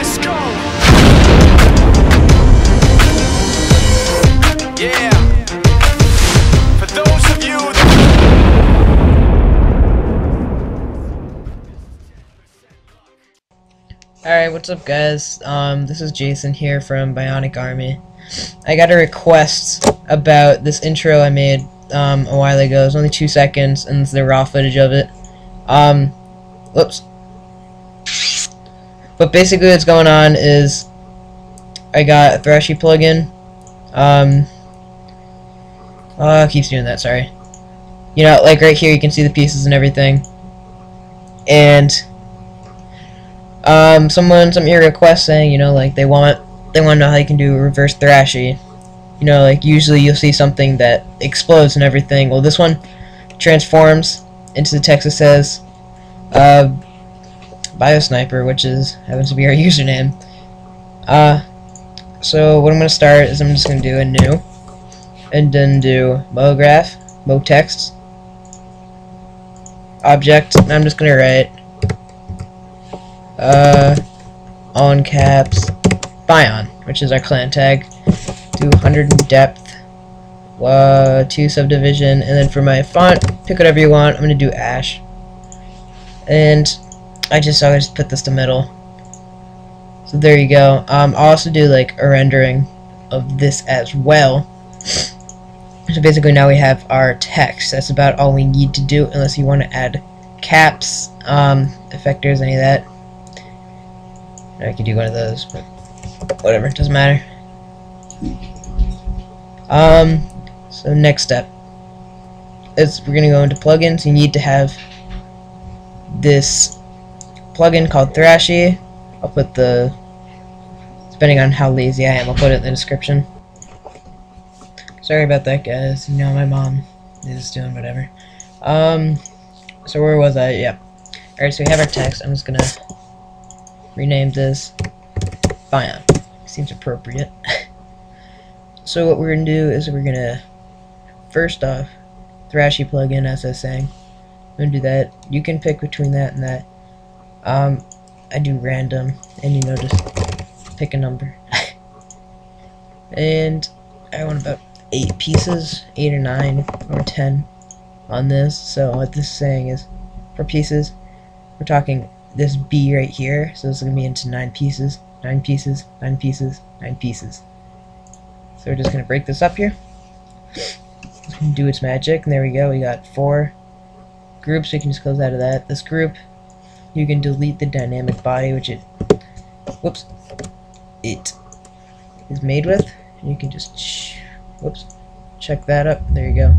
Let's go. Yeah. For those of you Alright, what's up guys? This is Jason here from Bionic Army. I got a request about this intro I made a while ago. It was only 2 seconds and it's the raw footage of it. Whoops. But basically what's going on is I got a Thrashy plugin. It keeps doing that, sorry. You know, like right here you can see the pieces and everything. And someone sent me a request saying, you know, like they want to know how you can do reverse Thrashy. You know, like usually you'll see something that explodes and everything. Well, this one transforms into the text that says Biosniper, which happens to be our username. So what I'm gonna start is I'm just gonna do a new, and then do MoGraph, MoText, object, and I'm just gonna write all in caps Bion, which is our clan tag. Do 100 in depth, 2 subdivision, and then for my font, pick whatever you want. I'm gonna do Ash, and I just always put this to middle. So there you go. I'll also do like a rendering of this as well. So basically now we have our text. That's about all we need to do, unless you want to add caps, effectors, any of that. I could do one of those, but whatever, it doesn't matter. So next step is we're gonna go into plugins. You need to have this plugin called Thrashy. I'll put depending on how lazy I am, I'll put it in the description. Sorry about that, guys. You know, my mom is doing whatever. So where was I? Yep. Alright, so we have our text. I'm just gonna rename this Bion. Seems appropriate. So what we're gonna do is we're gonna first off Thrashy plugin, as I was saying. I'm gonna do that. You can pick between that and that. I do random, and you know, just pick a number. And I want about 8 pieces, 8 or 9 or 10 on this. So what this is saying is, for pieces, we're talking this B right here. So this is gonna be into 9 pieces, 9 pieces, 9 pieces, 9 pieces. So we're just gonna break this up here. It's gonna do its magic, and there we go. We got 4 groups. We can just close out of that. This group, you can delete the dynamic body, which it is made with. You can just check that up. There you go.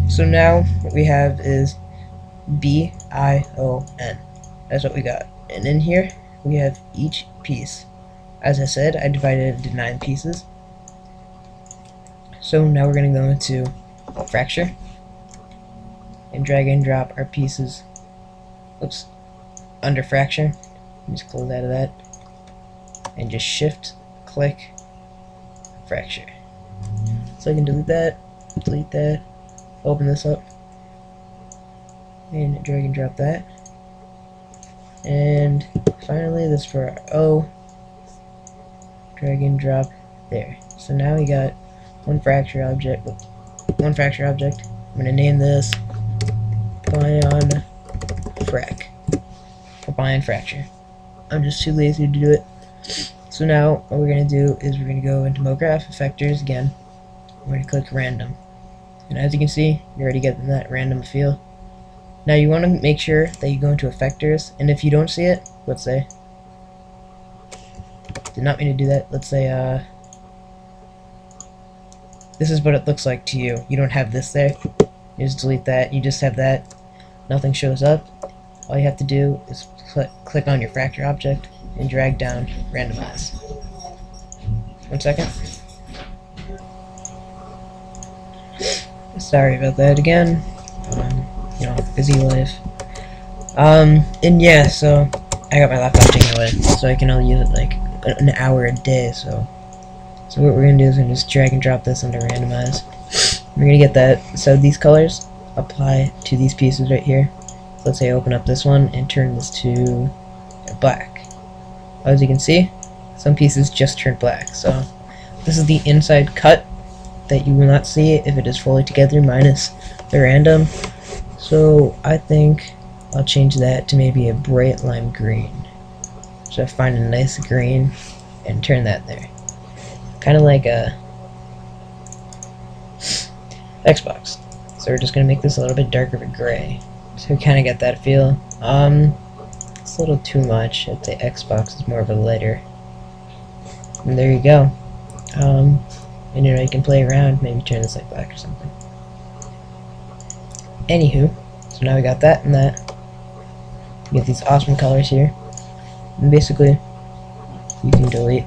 So now what we have is B-I-O-N. That's what we got. And in here we have each piece. As I said, I divided it into 9 pieces. So now we're going to go into fracture and drag and drop our pieces under fracture. Just close out of that and just shift click fracture. So I can delete that, open this up, and drag and drop that. And finally this for our O, drag and drop there. So now we got one fracture object. I'm gonna name this Bion Frac, or Bion Fracture. I'm just too lazy to do it. So now what we're gonna do is we're gonna go into MoGraph, effectors again. We're gonna click random, and as you can see, you're already getting that random feel. Now you want to make sure that you go into effectors, and if you don't see it, let's say, did not mean to do that. Let's say this is what it looks like to you. You don't have this there. You just delete that. You just have that. Nothing shows up. All you have to do is click on your fracture object and drag down randomize. 1 second. Sorry about that again. You know, busy life. And yeah, so I got my laptop taken away, so I can only use it like an hour a day. So what we're gonna do is we're gonna just drag and drop this under randomize. We're gonna get that. So these colors apply to these pieces right here. So let's say I open up this one and turn this to black. as you can see, some pieces just turned black. So this is the inside cut that you will not see if it is fully together minus the random. So I think I'll change that to maybe a bright lime green. So find a nice green and turn that there. Kind of like a Xbox. So we're just going to make this a little bit darker of a gray. So we kind of get that feel. It's a little too much. I'd say Xbox is more of a lighter. And there you go. And you know, you can play around, maybe turn this like black or something. Anywho, so now we got that and that. We get these awesome colors here. And basically, you can delete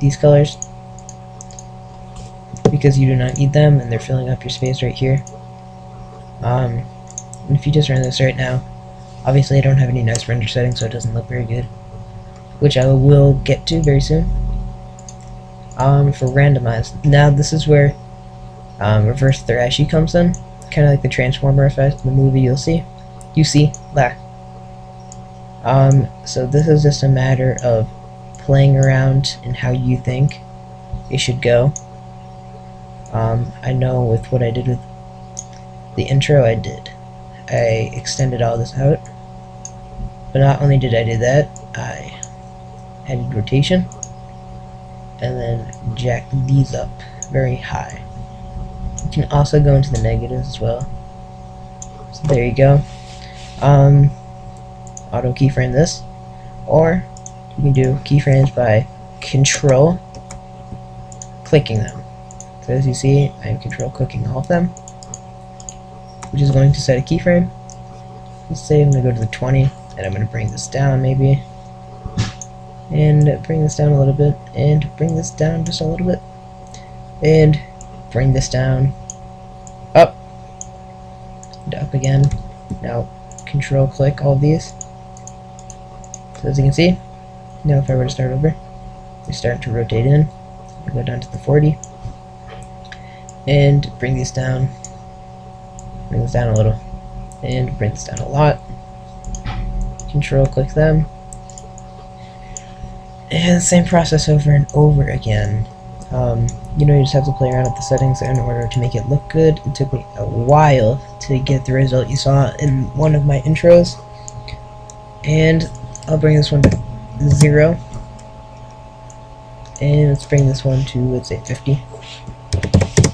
these colors because you do not need them and they're filling up your space right here. And if you just run this right now, obviously I don't have any nice render settings, so it doesn't look very good, which I will get to very soon. For randomized, now this is where reverse thrashy comes in, kind of like the transformer effect in the movie you see that. So this is just a matter of playing around in how you think it should go. I know with what I did with the intro, I extended all this out, but not only did I do that, I added rotation and then jack these up very high. You can also go into the negatives as well. So there you go. Auto keyframe this, or you can do keyframes by control clicking them. So as you see, I am control clicking all of them, which is going to set a keyframe. Let's say I'm going to go to the 20, and I'm going to bring this down maybe, and bring this down a little bit, and bring this down just a little bit, and bring this down, up, and up again. Now control click all of these. So as you can see, now if I were to start over, we start to rotate in, we go down to the 40, and bring these down, bring this down a little, and bring this down a lot. Control click them, and the same process over and over again. You know, you just have to play around with the settings in order to make it look good. It took me a while to get the result you saw in one of my intros, and I'll bring this one to 0, and let's bring this one to, let's say, 50.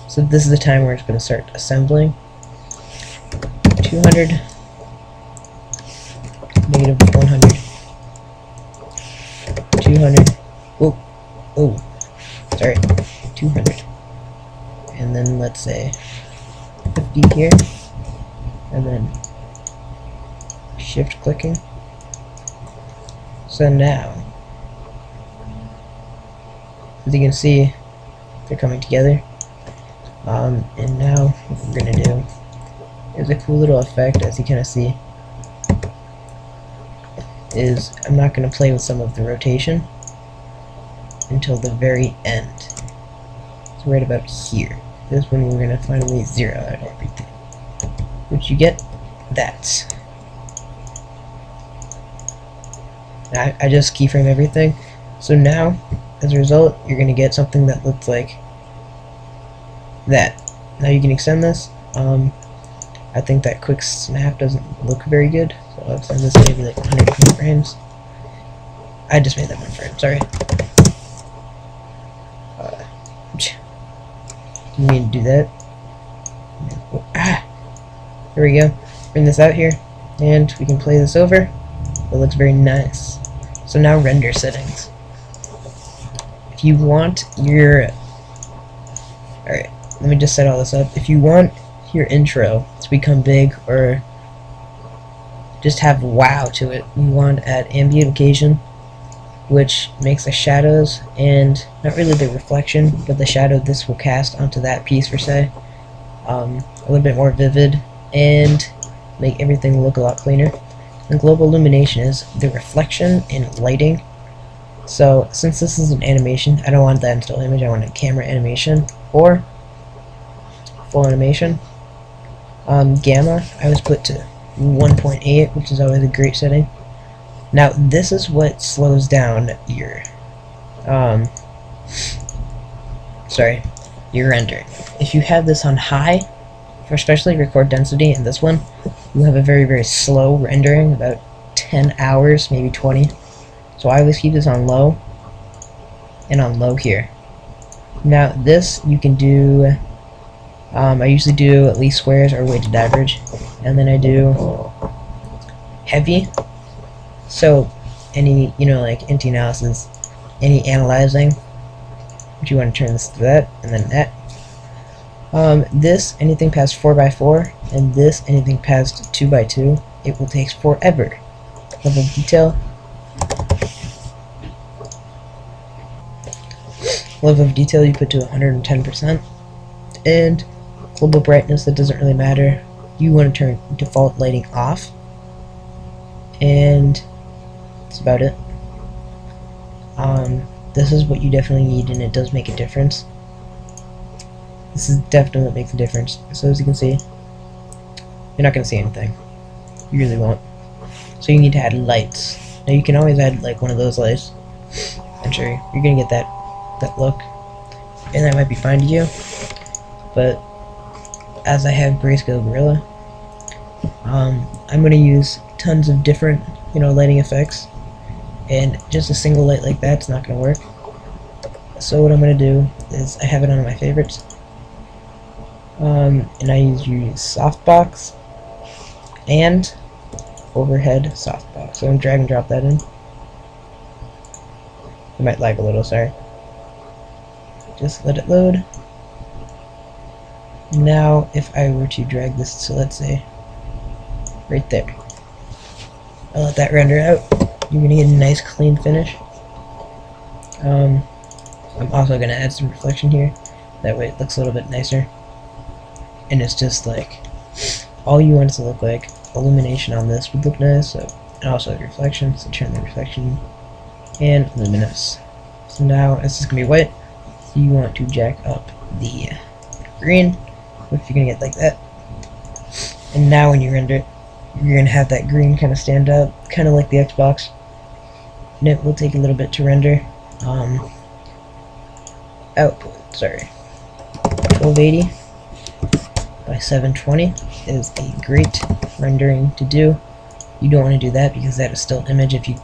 So this is the time where it's going to start assembling. 200, negative 100, 200, sorry, 200, and then let's say 50 here, and then shift clicking. So now, as you can see, they're coming together. And now what we're gonna do is a cool little effect, as you kind of see, is I'm not gonna play with some of the rotation until the very end. So right about here. This is when we're gonna finally zero out everything, which you get that. I just keyframe everything. So now, as a result, you're going to get something that looks like that. Now you can extend this. I think that quick snap doesn't look very good, so I'll extend this maybe like 120 frames. I just made that 1 frame, sorry. Didn't mean to do that. There we go. Bring this out here, and we can play this over. It looks very nice. So now render settings. If you want your... Alright, let me just set all this up. If you want your intro to become big or just have wow to it, you want to add ambient occasion, which makes the shadows and not really the reflection, but the shadow this will cast onto that piece per se a little bit more vivid and make everything look a lot cleaner. And global illumination is the reflection and lighting. So since this is an animation, I don't want that in still image, I want a camera animation or full animation. Gamma I always put to 1.8, which is always a great setting. Now this is what slows down your your render. If you have this on high, for especially record density in this one, you have a very slow rendering, about 10 hours, maybe 20. So I always keep this on low, and on low here. Now this you can do, I usually do at least squares or weighted average, and then I do heavy. So any, like anti-analysis, any analyzing, you want to turn this to that, and then that. This, anything past 4x4, and this, anything past 2x2, it will take forever. Level of detail. Level of detail you put to 110%. And global brightness, that doesn't really matter. You want to turn default lighting off. And that's about it. This is what you definitely need, and it does make a difference. This is definitely what makes a difference. So as you can see, you're not going to see anything. You really won't. So you need to add lights. Now you can always add like one of those lights, and sure, you're going to get that look, and that might be fine to you. But as I have Grayscale Gorilla, I'm going to use tons of different, lighting effects, and just a single light like that's not going to work. So what I'm going to do is I have it on my favorites, and I use softbox and overhead softbox. So I'm going to drag and drop that in. It might lag a little, sorry. Just let it load. Now if I were to drag this to, let's say, right there, I'll let that render out. You're going to get a nice clean finish. I'm also going to add some reflection here, that way it looks a little bit nicer. And it's just like, all you want it to look like. Illumination on this would look nice, so, and also reflection, so turn the reflection and luminous. So now this is going to be white, so you want to jack up the green, which you're going to get like that. And now when you render it, you're going to have that green kind of stand out, kind of like the Xbox. And it will take a little bit to render. Output, sorry, 1280 by 720 is a great rendering to do. You don't want to do that because that is still image. If you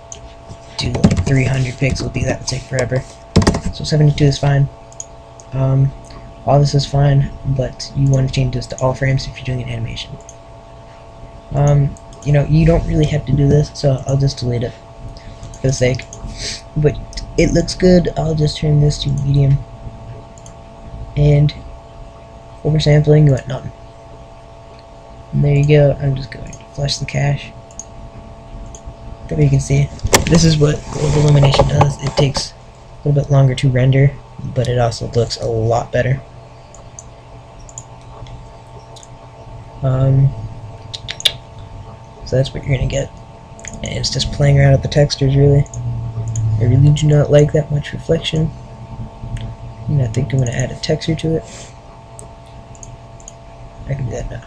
do like 300 pixels, that would take forever. So 72 is fine. All this is fine, but you want to change this to all frames if you're doing an animation. You don't really have to do this, so I'll just delete it for the sake. But it looks good. I'll just turn this to medium. And oversampling, you want none. And there you go. I'm just going to flush the cache. That way you can see. This is what illumination does. It takes a little bit longer to render, but it also looks a lot better. So that's what you're gonna get. And it's just playing around with the textures, really. I really do not like that much reflection. And I think I'm gonna add a texture to it. I can do that now.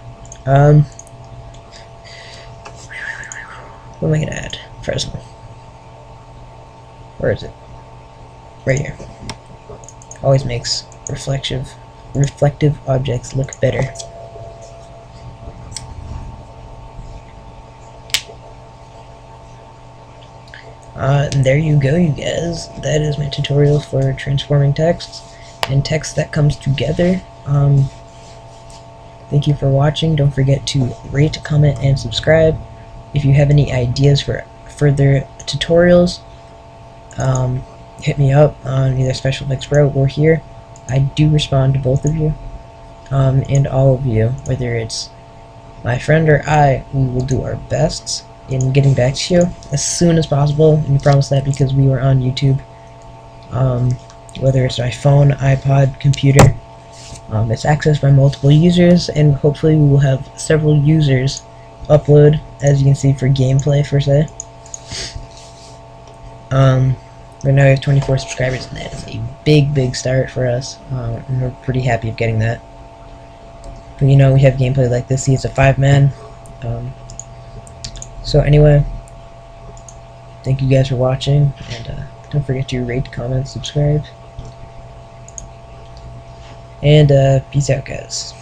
What am I gonna add? Fresnel. Where is it? Right here. Always makes reflective objects look better. And there you go, you guys. That is my tutorial for transforming texts and text that comes together. Thank you for watching. Don't forget to rate, comment, and subscribe. If you have any ideas for further tutorials, hit me up on either Special Effects Pro or here. I do respond to both of you, and all of you, whether it's my friend or I. We will do our best in getting back to you as soon as possible, and we promise that because we were on YouTube. Whether it's my phone, iPod, computer, it's accessed by multiple users, and hopefully we will have several users upload, as you can see, for gameplay per se. Right now we have 24 subscribers, and that is a big start for us, and we're pretty happy of getting that. But we have gameplay like this. See, it's a 5-man. So anyway, thank you guys for watching, and don't forget to rate, comment, subscribe, and peace out, guys.